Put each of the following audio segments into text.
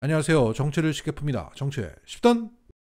안녕하세요. 정치를 쉽게 풉니다. 정치의 10단.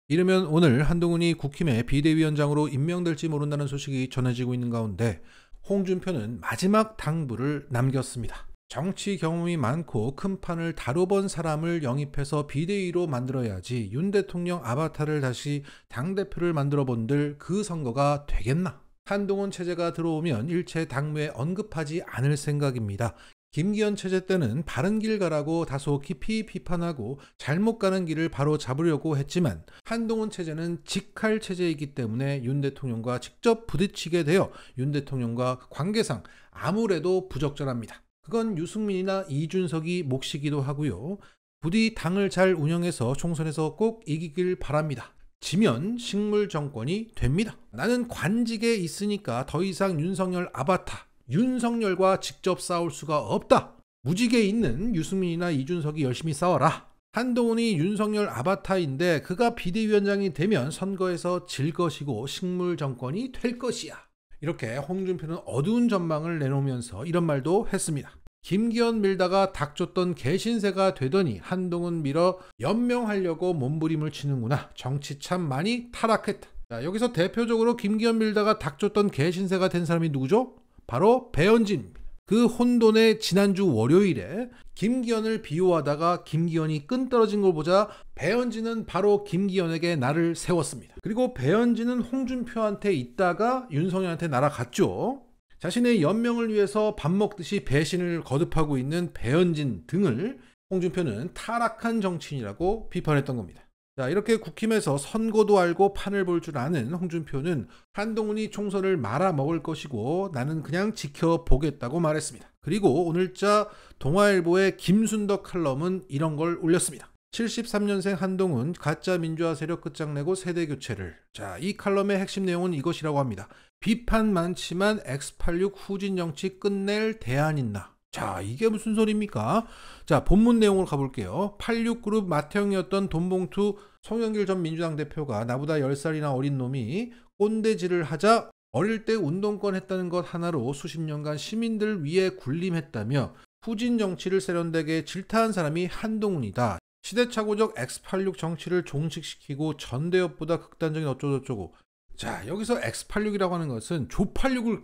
이르면 오늘 한동훈이 국힘의 비대위원장으로 임명될지 모른다는 소식이 전해지고 있는 가운데 홍준표는 마지막 당부를 남겼습니다. 정치 경험이 많고 큰 판을 다뤄본 사람을 영입해서 비대위로 만들어야지 윤 대통령 아바타를 다시 당대표를 만들어 본들 그 선거가 되겠나? 한동훈 체제가 들어오면 일체 당무에 언급하지 않을 생각입니다. 김기현 체제 때는 바른 길 가라고 다소 깊이 비판하고 잘못 가는 길을 바로 잡으려고 했지만 한동훈 체제는 직할 체제이기 때문에 윤 대통령과 직접 부딪히게 되어 윤 대통령과 관계상 아무래도 부적절합니다. 그건 유승민이나 이준석이 몫이기도 하고요. 부디 당을 잘 운영해서 총선에서 꼭 이기길 바랍니다. 지면 식물 정권이 됩니다. 나는 관직에 있으니까 더 이상 윤석열 아바타 윤석열과 직접 싸울 수가 없다. 무직에 있는 유승민이나 이준석이 열심히 싸워라. 한동훈이 윤석열 아바타인데 그가 비대위원장이 되면 선거에서 질 것이고 식물 정권이 될 것이야. 이렇게 홍준표는 어두운 전망을 내놓으면서 이런 말도 했습니다. 김기현 밀다가 닥쳤던 개신세가 되더니 한동훈 밀어 연명하려고 몸부림을 치는구나. 정치 참 많이 타락했다. 자, 여기서 대표적으로 김기현 밀다가 닥쳤던 개신세가 된 사람이 누구죠? 바로 배현진입니다. 그 혼돈의 지난주 월요일에 김기현을 비호하다가 김기현이 끈 떨어진 걸 보자 배현진은 바로 김기현에게 날을 세웠습니다. 그리고 배현진은 홍준표한테 있다가 윤석열한테 날아갔죠. 자신의 연명을 위해서 밥 먹듯이 배신을 거듭하고 있는 배현진 등을 홍준표는 타락한 정치인이라고 비판했던 겁니다. 자, 이렇게 국힘에서 선거도 알고 판을 볼 줄 아는 홍준표는 한동훈이 총선을 말아먹을 것이고 나는 그냥 지켜보겠다고 말했습니다. 그리고 오늘자 동아일보의 김순덕 칼럼은 이런 걸 올렸습니다. 73년생 한동훈 가짜 민주화 세력 끝장내고 세대교체를. 자, 이 칼럼의 핵심 내용은 이것이라고 합니다. 비판 많지만 X86 후진 정치 끝낼 대안 있나? 자, 이게 무슨 소리입니까? 자, 본문 내용으로 가볼게요. 86그룹 맏형이었던 돈봉투 송영길 전 민주당 대표가 나보다 10살이나 어린 놈이 꼰대질을 하자 어릴 때 운동권 했다는 것 하나로 수십 년간 시민들 위에 군림했다며 후진 정치를 세련되게 질타한 사람이 한동훈이다. 시대착오적 X86 정치를 종식시키고 전대협보다 극단적인 어쩌고저쩌고. 자, 여기서 X86이라고 하는 것은 조86을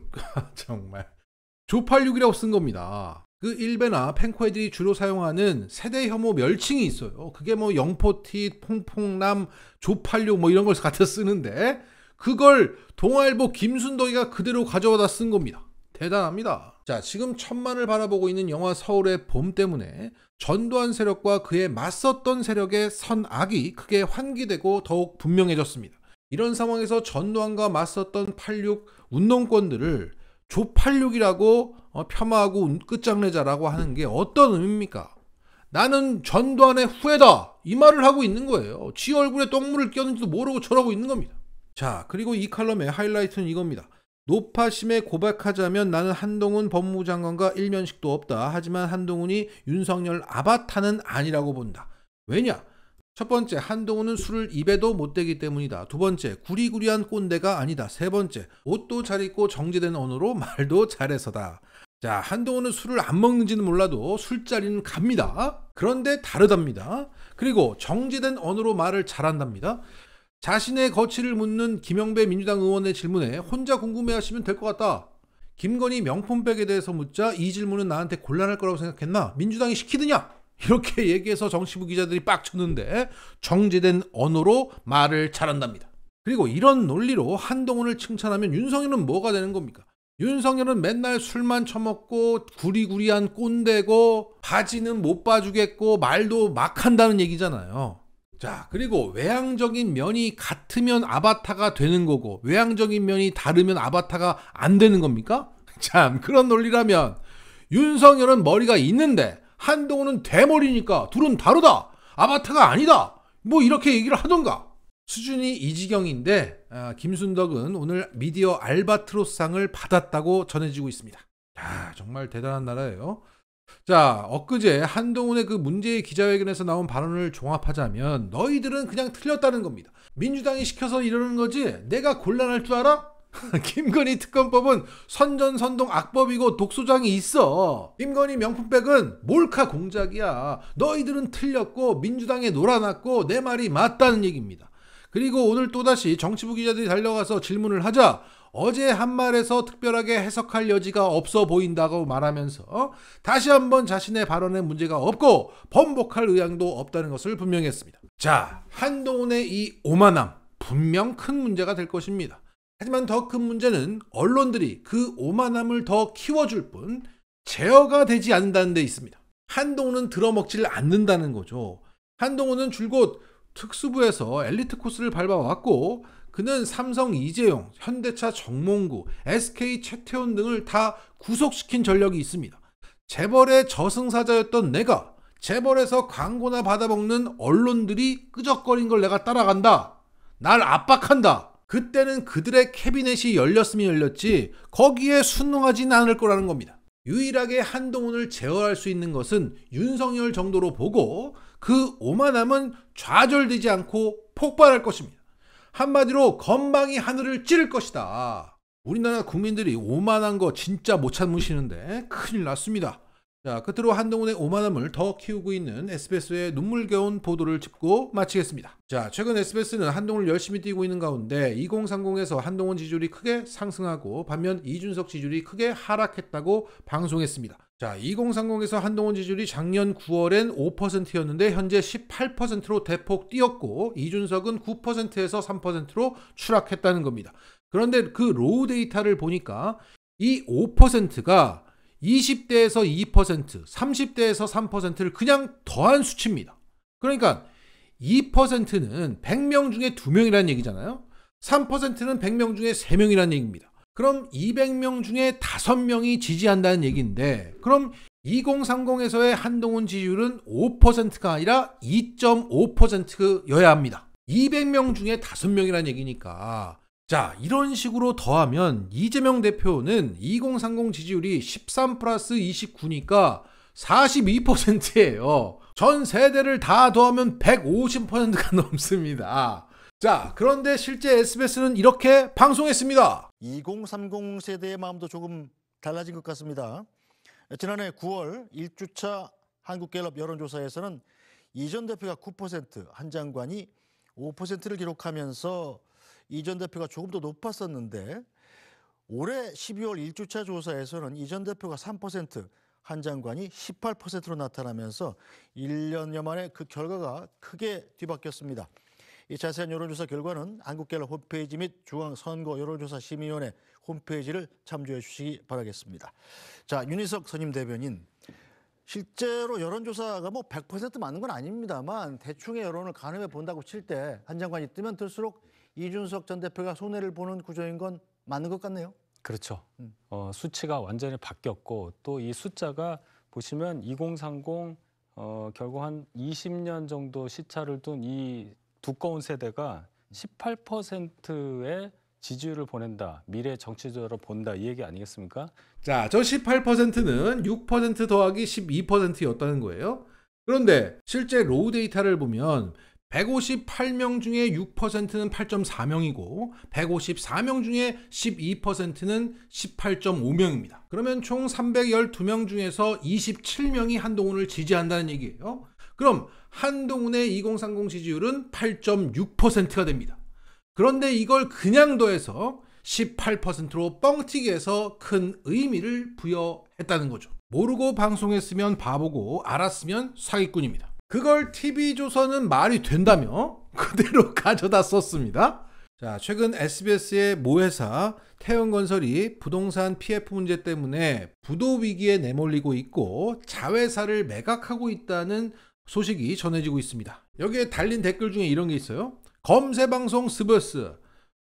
정말 조86이라고 쓴 겁니다. 그 일베나 펜코 애들이 주로 사용하는 세대 혐오 멸칭이 있어요. 그게 뭐 영포티, 퐁퐁남, 조86 뭐 이런 걸 갖다 쓰는데 그걸 동아일보 김순덕이가 그대로 가져와다 쓴 겁니다. 대단합니다. 자, 지금 천만을 바라보고 있는 영화 서울의 봄 때문에 전두환 세력과 그에 맞섰던 세력의 선악이 크게 환기되고 더욱 분명해졌습니다. 이런 상황에서 전두환과 맞섰던 86 운동권들을 조86이라고 폄하하고 끝장내자라고 하는 게 어떤 의미입니까? 나는 전두환의 후예다 이 말을 하고 있는 거예요. 지 얼굴에 똥물을 끼얹는지도 모르고 저러고 있는 겁니다. 자, 그리고 이 칼럼의 하이라이트는 이겁니다. 노파심에 고백하자면 나는 한동훈 법무장관과 일면식도 없다. 하지만 한동훈이 윤석열 아바타는 아니라고 본다. 왜냐? 첫 번째, 한동훈은 술을 입에도 못 대기 때문이다. 두 번째, 구리구리한 꼰대가 아니다. 세 번째, 옷도 잘 입고 정제된 언어로 말도 잘해서다. 자, 한동훈은 술을 안 먹는지는 몰라도 술자리는 갑니다. 그런데 다르답니다. 그리고 정제된 언어로 말을 잘한답니다. 자신의 거취를 묻는 김영배 민주당 의원의 질문에 혼자 궁금해하시면 될 것 같다. 김건희 명품백에 대해서 묻자 이 질문은 나한테 곤란할 거라고 생각했나? 민주당이 시키느냐? 이렇게 얘기해서 정치부 기자들이 빡쳤는데 정제된 언어로 말을 잘한답니다. 그리고 이런 논리로 한동훈을 칭찬하면 윤석열은 뭐가 되는 겁니까? 윤석열은 맨날 술만 처먹고 구리구리한 꼰대고 바지는 못 봐주겠고 말도 막 한다는 얘기잖아요. 자, 그리고 외향적인 면이 같으면 아바타가 되는 거고 외향적인 면이 다르면 아바타가 안 되는 겁니까? 참, 그런 논리라면 윤석열은 머리가 있는데 한동훈은 대머리니까 둘은 다르다. 아바타가 아니다. 뭐 이렇게 얘기를 하던가. 수준이 이 지경인데 김순덕은 오늘 미디어 알바트로스상을 받았다고 전해지고 있습니다. 야, 정말 대단한 나라예요. 자, 엊그제 한동훈의 그 문제의 기자회견에서 나온 발언을 종합하자면 너희들은 그냥 틀렸다는 겁니다. 민주당이 시켜서 이러는 거지 내가 곤란할 줄 알아? 김건희 특검법은 선전선동 악법이고 독소장이 있어. 김건희 명품백은 몰카 공작이야. 너희들은 틀렸고 민주당에 놀아났고 내 말이 맞다는 얘기입니다. 그리고 오늘 또다시 정치부 기자들이 달려가서 질문을 하자 어제 한 말에서 특별하게 해석할 여지가 없어 보인다고 말하면서 다시 한번 자신의 발언에 문제가 없고 번복할 의향도 없다는 것을 분명히 했습니다. 자, 한동훈의 이 오만함 분명 큰 문제가 될 것입니다. 하지만 더 큰 문제는 언론들이 그 오만함을 더 키워줄 뿐 제어가 되지 않는다는 데 있습니다. 한동훈은 들어먹질 않는다는 거죠. 한동훈은 줄곧 특수부에서 엘리트 코스를 밟아왔고 그는 삼성 이재용, 현대차 정몽구, SK 최태원 등을 다 구속시킨 전력이 있습니다. 재벌의 저승사자였던 내가 재벌에서 광고나 받아먹는 언론들이 끄적거린 걸 내가 따라간다. 날 압박한다. 그때는 그들의 캐비넷이 열렸으면 열렸지 거기에 순응하지는 않을 거라는 겁니다. 유일하게 한동훈을 제어할 수 있는 것은 윤석열 정도로 보고 그 오만함은 좌절되지 않고 폭발할 것입니다. 한마디로 건방이 하늘을 찌를 것이다. 우리나라 국민들이 오만한 거 진짜 못 참으시는데 큰일 났습니다. 자, 끝으로 한동훈의 오만함을 더 키우고 있는 SBS의 눈물겨운 보도를 짚고 마치겠습니다. 자, 최근 SBS는 한동훈을 열심히 띄고 있는 가운데 2030에서 한동훈 지지율이 크게 상승하고 반면 이준석 지지율이 크게 하락했다고 방송했습니다. 자, 2030에서 한동훈 지지율이 작년 9월엔 5%였는데 현재 18%로 대폭 뛰었고 이준석은 9%에서 3%로 추락했다는 겁니다. 그런데 그 로우 데이터를 보니까 이 5%가 20대에서 2%, 30대에서 3%를 그냥 더한 수치입니다. 그러니까 2%는 100명 중에 2명이라는 얘기잖아요. 3%는 100명 중에 3명이라는 얘기입니다. 그럼 200명 중에 5명이 지지한다는 얘기인데 그럼 2030에서의 한동훈 지지율은 5%가 아니라 2.5%여야 합니다. 200명 중에 5명이라는 얘기니까 자, 이런 식으로 더하면 이재명 대표는 2030 지지율이 13 플러스 29니까 42%예요. 전 세대를 다 더하면 150%가 넘습니다. 자, 그런데 실제 SBS는 이렇게 방송했습니다. 2030 세대의 마음도 조금 달라진 것 같습니다. 지난해 9월 1주차 한국갤럽 여론조사에서는 이 전 대표가 9%, 한 장관이 5%를 기록하면서 이 전 대표가 조금 더 높았었는데 올해 12월 1주차 조사에서는 이 전 대표가 3%, 한 장관이 18%로 나타나면서 1년여 만에 그 결과가 크게 뒤바뀌었습니다. 이 자세한 여론조사 결과는 한국갤럽 홈페이지 및 중앙선거 여론조사 심의위원회 홈페이지를 참조해 주시기 바라겠습니다. 자, 윤희석 선임 대변인, 실제로 여론조사가 뭐 100% 맞는 건 아닙니다만 대충의 여론을 가늠해 본다고 칠 때 한 장관이 뜨면 들수록 이준석 전 대표가 손해를 보는 구조인 건 맞는 것 같네요. 그렇죠. 수치가 완전히 바뀌었고 또 이 숫자가 보시면 2030 결국 한 20년 정도 시차를 둔 이 두꺼운 세대가 18%의 지지율을 보낸다. 미래 정치적으로 본다. 이 얘기 아니겠습니까? 자, 저 18%는 6% 더하기 12%였다는 거예요. 그런데 실제 로우 데이터를 보면 158명 중에 6%는 8.4명이고 154명 중에 12%는 18.5명입니다. 그러면 총 312명 중에서 27명이 한동훈을 지지한다는 얘기예요. 그럼 한동훈의 2030 지지율은 8.6%가 됩니다. 그런데 이걸 그냥 더해서 18%로 뻥튀기 해서 큰 의미를 부여했다는 거죠. 모르고 방송했으면 바보고 알았으면 사기꾼입니다. 그걸 TV조선은 말이 된다며 그대로 가져다 썼습니다. 자, 최근 SBS의 모회사 태영건설이 부동산 PF 문제 때문에 부도 위기에 내몰리고 있고 자회사를 매각하고 있다는 소식이 전해지고 있습니다. 여기에 달린 댓글 중에 이런 게 있어요. 검색방송 스버스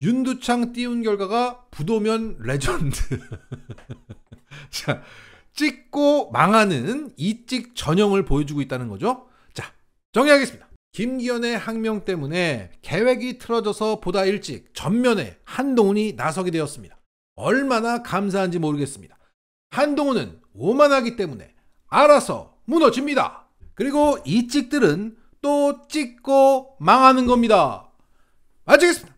윤두창 띄운 결과가 부도면 레전드. 자, 찍고 망하는 이찍 전형을 보여주고 있다는 거죠. 자, 정리하겠습니다. 김기현의 항명 때문에 계획이 틀어져서 보다 일찍 전면에 한동훈이 나서게 되었습니다. 얼마나 감사한지 모르겠습니다. 한동훈은 오만하기 때문에 알아서 무너집니다. 그리고 이 찍들은 또 찍고 망하는 겁니다. 마치겠습니다.